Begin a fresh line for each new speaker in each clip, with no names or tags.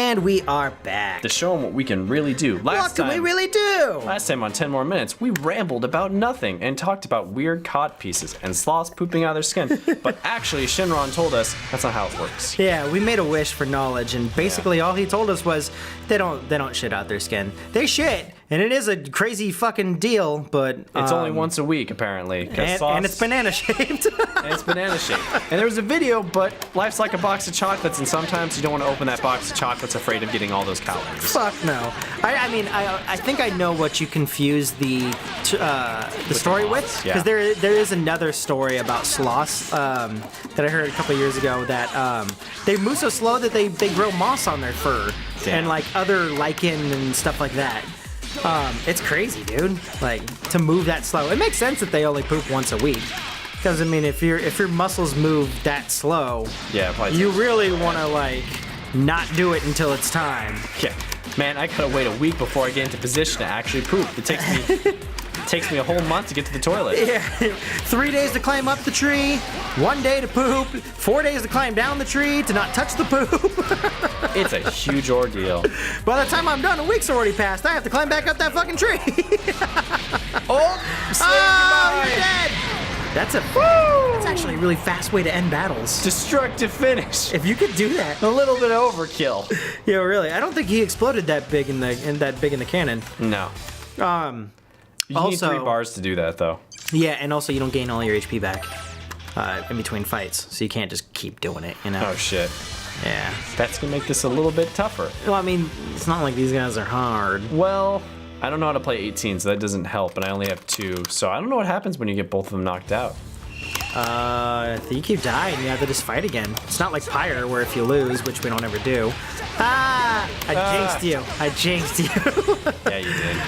And we are back.
To show them what we can really do.
What can we really do?
Last time on 10 More Minutes, we rambled about nothing and talked about weird cod pieces and sloths pooping out of their skin. But actually, Shinron told us that's not how it works.
Yeah, we made a wish for knowledge, and basically all he told us was they don't shit out their skin. They shit, and it is a crazy fucking deal, but
it's only once a week apparently.
And it's banana shaped.
And it's banana shaped. And there was a video, but life's like a box of chocolates, and sometimes you don't want to open that box of chocolates afraid of getting all those calories.
Fuck no. I mean, I think I know what you confuse the story with, because there is another story about sloths that I heard a couple years ago that they move so slow that they grow moss on their fur.
Damn.
And like other lichen and stuff like that. It's crazy, dude. Like to move that slow. It makes sense that they only poop once a week. Because I mean, if your muscles move that slow,
yeah,
you really want to like not do it until it's time.
Yeah, man, I gotta wait a week before I get into position to actually poop. It takes me a whole month to get to the toilet.
Yeah, 3 days to climb up the tree, 1 day to poop, 4 days to climb down the tree to not touch the poop.
It's a huge ordeal.
By the time I'm done, a week's already passed. I have to climb back up that fucking tree. You're dead. That's actually a really fast way to end battles.
Destructive finish.
If you could do that.
A little bit of overkill.
Yeah, really. I don't think he exploded that big in the cannon.
No. You need 3 bars to do that, though.
Yeah, and also you don't gain all your HP back in between fights, so you can't just keep doing it, you know?
Oh, shit.
Yeah.
That's gonna make this a little bit tougher.
Well, I mean, it's not like these guys are hard.
Well, I don't know how to play 18, so that doesn't help, and I only have 2, so I don't know what happens when you get both of them knocked out.
I think you die and you have to just fight again. It's not like Pyre, where if you lose, which we don't ever do. I jinxed you.
Yeah, you did.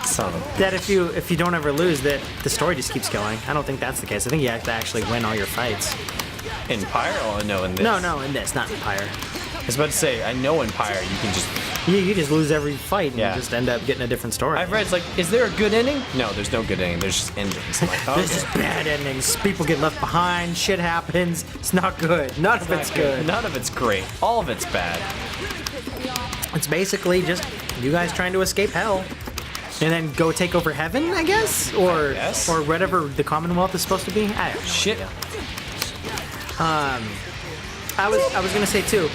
Son of a
that if you don't ever lose, that the story just keeps going. I don't think that's the case. I think you have to actually win all your fights.
In Pyre? Oh, no, in this.
No, in this, not in Pyre.
I was about to say, I know in Pyre you can just...
You just lose every fight and you just end up getting a different story.
I've read, it's like, is there a good ending? No, there's no good ending. There's just endings. Like, okay.
There's just bad endings. People get left behind. Shit happens. It's not good. None of it's good.
None of it's great. All of it's bad.
It's basically just you guys trying to escape hell. And then go take over heaven, I guess? Or whatever the Commonwealth is supposed to be? I don't know.
Shit.
I was gonna say too,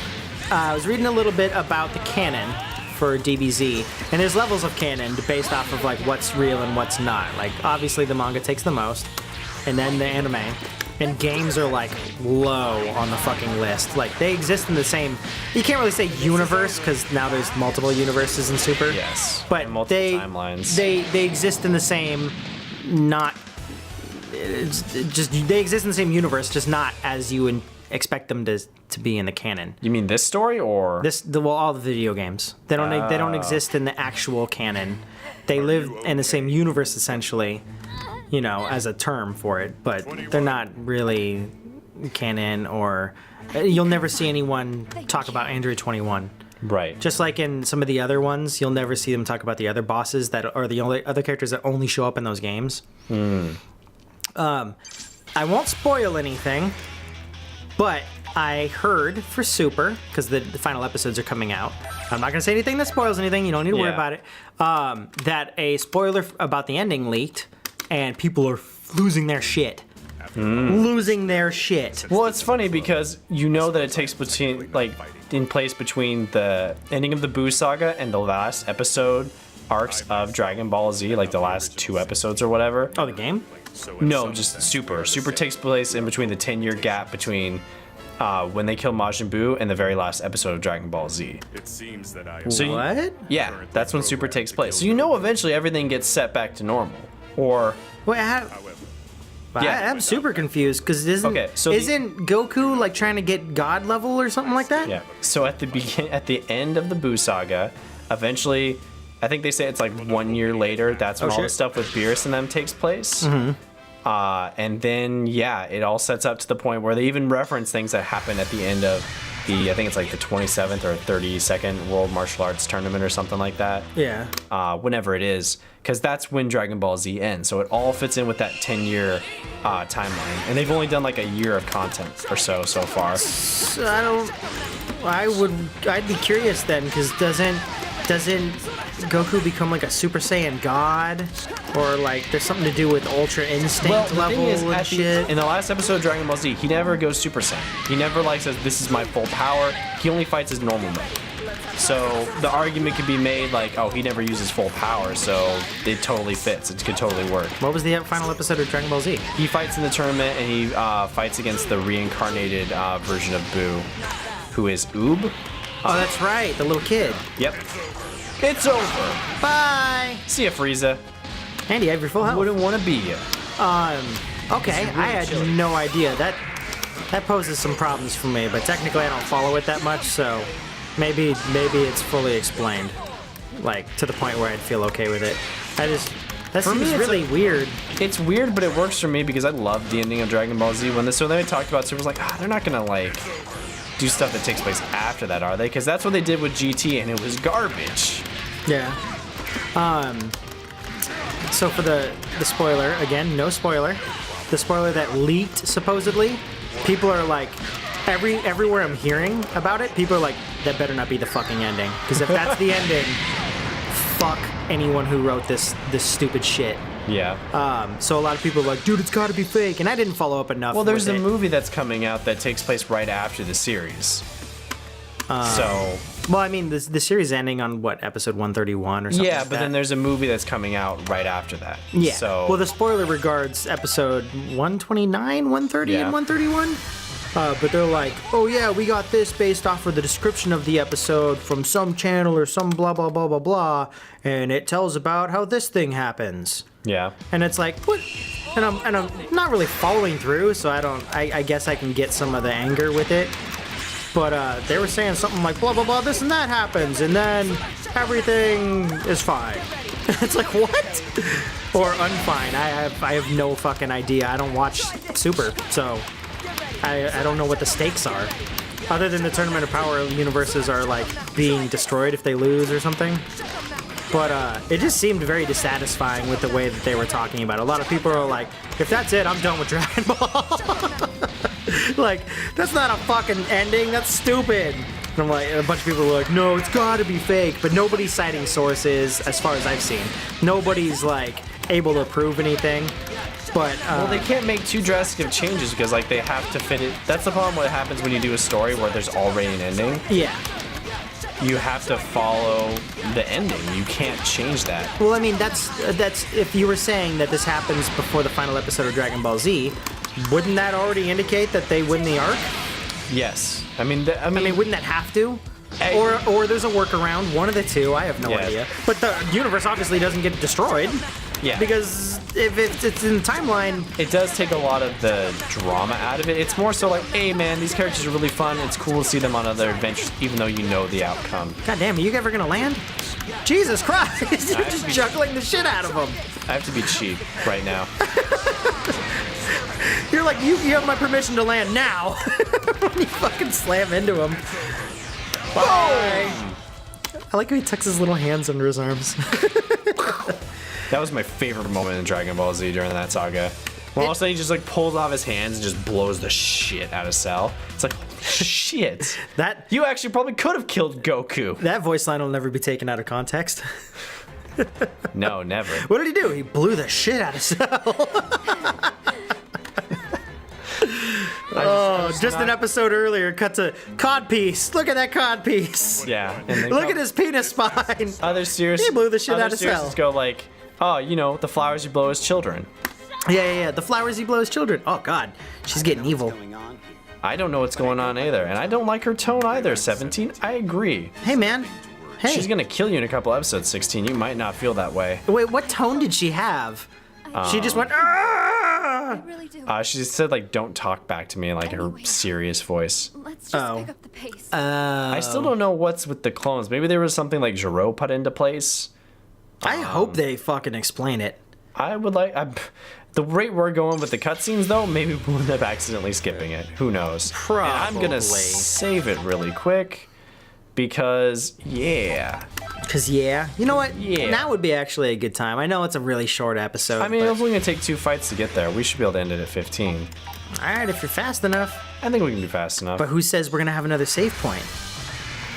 I was reading a little bit about the canon for DBZ, and there's levels of canon based off of like what's real and what's not. Like obviously the manga takes the most, and then the anime, and games are like low on the fucking list. Like they exist in the same, you can't really say universe because now there's multiple universes in Super.
Yes.
But
and multiple timelines.
They exist in the same, not. They exist in the same universe, just not as you would expect them to be in the canon.
You mean this story or
all the video games? They don't exist in the actual canon. They live in the same universe essentially, you know, as a term for it, but they're not really canon. Or you'll never see anyone talk about Android 21.
Right.
Just like in some of the other ones, you'll never see them talk about the other bosses that are the only other characters that only show up in those games. I won't spoil anything, but I heard for Super, because the final episodes are coming out, I'm not going to say anything that spoils anything, you don't need to worry about it, that a spoiler about the ending leaked, and people are losing their shit. Losing their shit.
Well, it's funny because you know that it takes in place between the ending of the Boo Saga and the last episode arcs of Dragon Ball Z, like the last 2 episodes or whatever.
Oh, the game?
No, just Super. Super takes place in between the 10-year gap between when they kill Majin Buu and the very last episode of Dragon Ball Z.
It seems that I
What?
Yeah, that's when Super takes place. So you know eventually everything gets set back to normal. Or...
Wait, I'm super confused because isn't Goku like trying to get God level or something like that?
Yeah. So at the end of the Buu Saga, eventually, I think they say it's like 1 year later. That's when all the stuff with Beerus and them takes place. And then it all sets up to the point where they even reference things that happen at the end of I think it's like the 27th or 32nd World Martial Arts Tournament or something like that.
Yeah.
Whenever it is, because that's when Dragon Ball Z ends. So it all fits in with that 10-year timeline, and they've only done like a year of content or so far.
So I'd be curious then, because doesn't Goku become like a Super Saiyan God, or like there's something to do with Ultra Instinct level and shit?
In the last episode of Dragon Ball Z, he never goes Super Saiyan. He never like says, "This is my full power." He only fights his normal mode. So the argument could be made like, oh, he never uses full power, so it totally fits. It could totally work.
What was the final episode of Dragon Ball Z?
He fights in the tournament, and he fights against the reincarnated version of Buu, who is Oob.
Oh, that's right, the little kid.
Yep. It's over.
Bye.
See ya, Frieza.
Andy, you have your full health.
Wouldn't want to be you.
Okay, I had no idea. That poses some problems for me, but technically I don't follow it that much, so maybe it's fully explained, like to the point where I'd feel okay with it. That seems really weird.
It's weird, but it works for me because I love the ending of Dragon Ball Z. When they talked about Super, I was like, they're not gonna like do stuff that takes place after that, are they? Because that's what they did with GT, and it was garbage.
Yeah. So for the spoiler, again, no spoiler. The spoiler that leaked, supposedly, people are like, everywhere I'm hearing about it, people are like, that better not be the fucking ending. Because if that's the ending, fuck anyone who wrote this stupid shit.
Yeah.
So a lot of people are like, dude, it's gotta be fake, and I didn't follow up enough.
Well, there's a
with it.
movie that's coming out that takes place right after the series.
Well, I mean, the series ending on what, episode 131 or something?
Yeah,
like
but
that.
then there's a movie that's coming out right after that.
Yeah.
So
Well, the spoiler regards episode 129, 130,
Yeah.
and 131. But they're like, oh yeah, we got this based off of the description of the episode from some channel or some blah blah blah blah blah, and it tells about how this thing happens.
yeah.
And it's like, what? And I'm not really following through, so I guess I can get some of the anger with it. But they were saying something like blah blah blah, this and that happens, and then everything is fine. It's like, what? Or unfine. I have no fucking idea. I don't watch Super, so I don't know what the stakes are. Other than the Tournament of Power universes are like being destroyed if they lose or something. But it just seemed very dissatisfying with the way that they were talking about it. A lot of people are like, if that's it, I'm done with Dragon Ball. Like, that's not a fucking ending, that's stupid. And I'm like, a bunch of people are like, no, it's gotta be fake. But nobody's citing sources, as far as I've seen. Nobody's like able to prove anything. But
Well, they can't make too drastic of changes because like they have to fit it. That's the problem. What happens when you do a story where there's already an ending?
yeah.
You have to follow the ending. You can't change that.
Well, I mean, that's if you were saying that this happens before the final episode of Dragon Ball Z, wouldn't that already indicate that they win the arc?
Yes. I mean,
I mean, wouldn't that have to?
Hey.
Or there's a workaround, one of the two, I have no
Yeah.
idea. But the universe obviously doesn't get destroyed.
Yeah.
Because if it's in the timeline...
It does take a lot of the drama out of it. It's more so like, hey man, these characters are really fun. It's cool to see them on other adventures, even though you know the outcome.
God damn, are you ever gonna land? Jesus Christ! You're just juggling the shit out of them.
I have to be cheap right now.
You're like, you have my permission to land now. When you fucking slam into him. Bye! I like how he tucks his little hands under his arms.
That was my favorite moment in Dragon Ball Z during that saga. When all of a sudden he just like pulls off his hands and just blows the shit out of Cell. It's like, shit.
That
You actually probably could have killed Goku.
that voice line will never be taken out of context.
No, never.
What did he do? He blew the shit out of Cell. Just an episode earlier, cut to codpiece. Look at that codpiece.
Yeah. And then
Look at his penis spine.
Other series.
He blew the shit out of Cell.
Cell. Go like, oh, you know, the flowers you blow as children.
Yeah. The flowers he blows children. Oh God, she's getting evil.
I don't know what's going on either, and I don't like her tone either. 17, I agree.
Hey man. Hey.
She's gonna kill you in a couple episodes. 16, you might not feel that way.
Wait, what tone did she have? She just went. "Ah!"
Really do.
She said like, don't talk back to me in like her serious voice.
Let's just pick up the pace.
I still don't know what's with the clones. Maybe there was something like Giro put into place.
I hope they fucking explain it.
I would like. The rate we're going with the cutscenes, though, maybe we'll end up accidentally skipping it. Who knows?
Probably.
And I'm gonna save it really quick because, yeah.
Because, yeah. You know what?
Yeah.
Now would be actually a good time. I know it's a really short episode.
I mean,
but...
it's only gonna take 2 fights to get there. We should be able to end it at 15.
All right, if you're fast enough.
I think we can be fast enough.
But who says we're going to have another save point?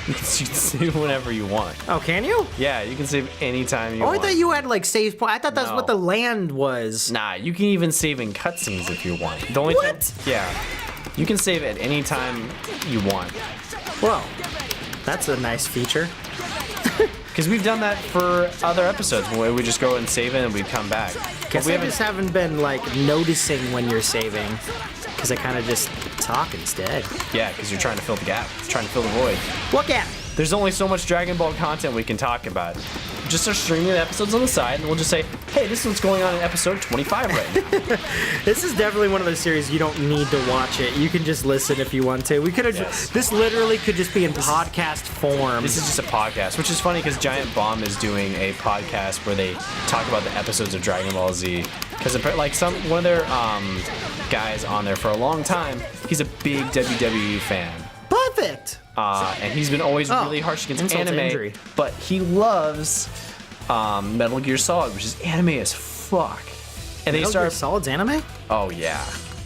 You can save whenever you want.
Oh, can you?
Yeah, you can save anytime you
Oh,
want.
I thought you had, like, save point. I thought that's
No.
what the land was.
Nah, you can even save in cutscenes if you want. The only
What?
thing, yeah, you can save at any time you want.
Well, that's a nice feature.
Because we've done that for other episodes where we just go and save it and we come back.
Guess
we
I just haven't been, like, noticing when you're saving. Because I kind of just talk instead.
Yeah, because you're trying to fill the gap, trying to fill the void.
What gap?
There's only so much Dragon Ball content we can talk about. Just start streaming the episodes on the side, and we'll just say, hey, this is what's going on in episode 25 right now.
This is definitely one of those series you don't need to watch it. You can just listen if you want to. We could have.
Yes.
This literally could just be in podcast form.
This is just a podcast, which is funny because Giant Bomb is doing a podcast where they talk about the episodes of Dragon Ball Z. Because like one of their guys on there for a long time, he's a big WWE fan.
Perfect.
And he's been always really harsh against
insult to
anime,
injury.
but he loves Metal Gear Solid, which is anime as fuck. And they
Metal Gear
start,
Solid's anime?
oh yeah,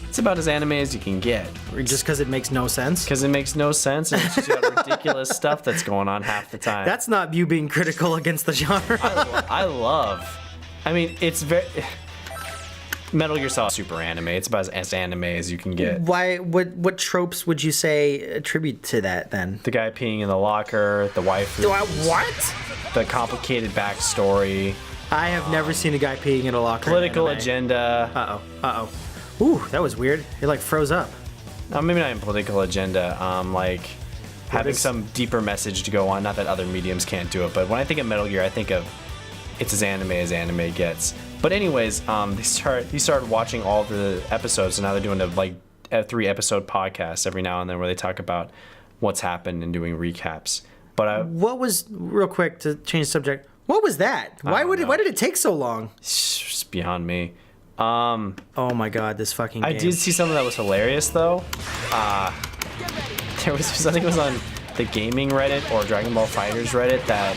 it's about as anime as you can get.
Or just because it makes no sense?
Because it makes no sense, and it's just got ridiculous stuff that's going on half the time.
That's not you being critical against the genre.
I love. I mean, it's very. Metal Gear Solid super anime. It's about as anime as you can get.
Why? What tropes would you say attribute to that then?
The guy peeing in the locker, the wife.
What?
The complicated backstory.
I have never seen a guy peeing in a locker.
Political
in anime.
agenda.
Ooh, that was weird. It like froze up.
Maybe not in political agenda. Like having some deeper message to go on. Not that other mediums can't do it, but when I think of Metal Gear, I think of it's as anime gets. But anyways, he started watching all the episodes, and now they're doing a 3-episode podcast every now and then where they talk about what's happened and doing recaps. But
What was, real quick to change the subject, what was that? Why did it take so long?
it's beyond me.
Oh my god, this fucking game.
I did see something that was hilarious though. There was, I think it was on the gaming Reddit or Dragon Ball FighterZ Reddit that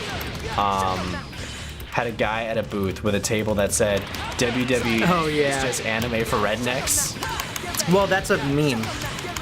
had a guy at a booth with a table that said WWE is just anime for rednecks.
Well, that's a meme.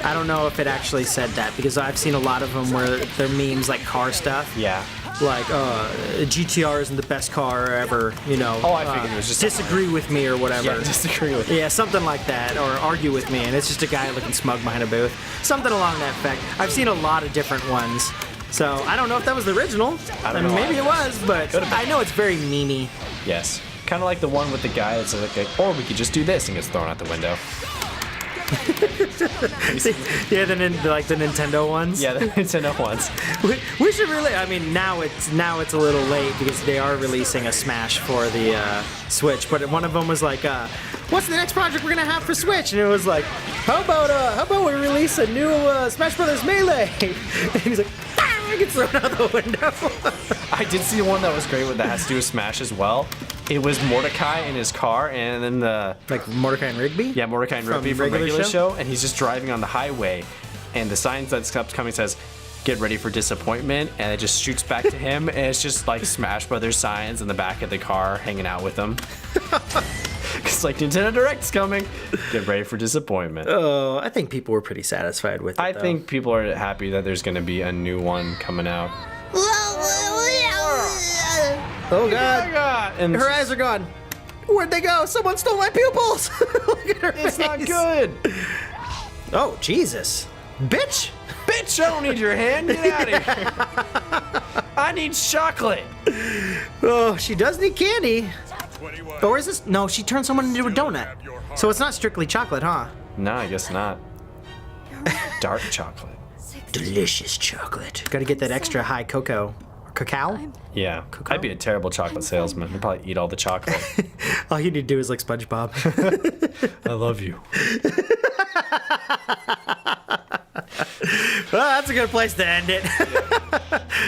I don't know if it actually said that because I've seen a lot of them where they're memes like car stuff.
Yeah.
Like, GTR isn't the best car ever, you know.
Oh, I figured it was just
disagree with me or whatever.
Yeah, disagree with me.
Yeah, something like that, or argue with me, and it's just a guy looking smug behind a booth. Something along that effect. I've seen a lot of different ones. So I don't know if that was the original.
I don't know
Maybe it was, but I know it's very memey.
Yes. Kind of like the one with the guy that's like, or we could just do this and gets thrown out the window.
Yeah, the Nintendo ones.
Yeah, the Nintendo ones.
We should really. I mean, now it's a little late because they are releasing a Smash for the Switch. But one of them was like, "What's the next project we're gonna have for Switch?" And it was like, "How about we release a new Smash Brothers Melee?" And he's like, "Ah!" Gets thrown out the window.
I did see one that was great with that has to do with Smash as well. It was Mordecai in his car, and then
like Mordecai and Rigby.
Yeah, Mordecai and Rigby from regular show, and he's just driving on the highway, and the sign that's coming says, "Get ready for disappointment," and it just shoots back to him, and it's just like Smash Brothers signs in the back of the car, hanging out with him. It's like Nintendo Direct's coming. Get ready for disappointment.
Oh, I think people were pretty satisfied with it.
I think people are happy that there's going to be a new one coming out.
Oh god.
Oh my god! And
Her eyes are gone. Where'd they go? Someone stole my pupils. Look at her
it's
face.
not good.
Oh Jesus, bitch!
Bitch, I don't need your hand. Get out of here. I need chocolate.
Oh, she does need candy. Or is this? No, she turned someone into a donut. So it's not strictly chocolate, huh?
No, I guess not. Dark chocolate.
Delicious chocolate. Gotta get that extra high cocoa. Cacao?
Yeah. I'd be a terrible chocolate salesman. I'd probably eat all the chocolate.
All you need to do is like SpongeBob.
I love you.
Well, that's a good place to end it.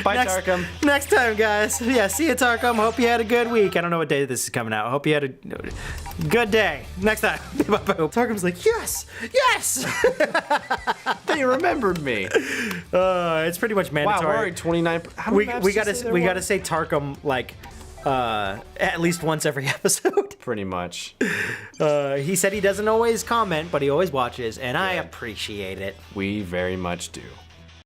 Bye, Tarkum.
Next time, guys. Yeah, see you, Tarkum. Hope you had a good week. I don't know what day this is coming out. Hope you had a good day. Next time. Tarkum's like, yes, yes.
They remembered me.
It's pretty much
Wow,
mandatory.
we're already 29. How many maps
we
did you say there
we
were?
gotta say Tarkum like at least once every episode.
Pretty much.
He said he doesn't always comment, but he always watches, and I appreciate it.
We very much do.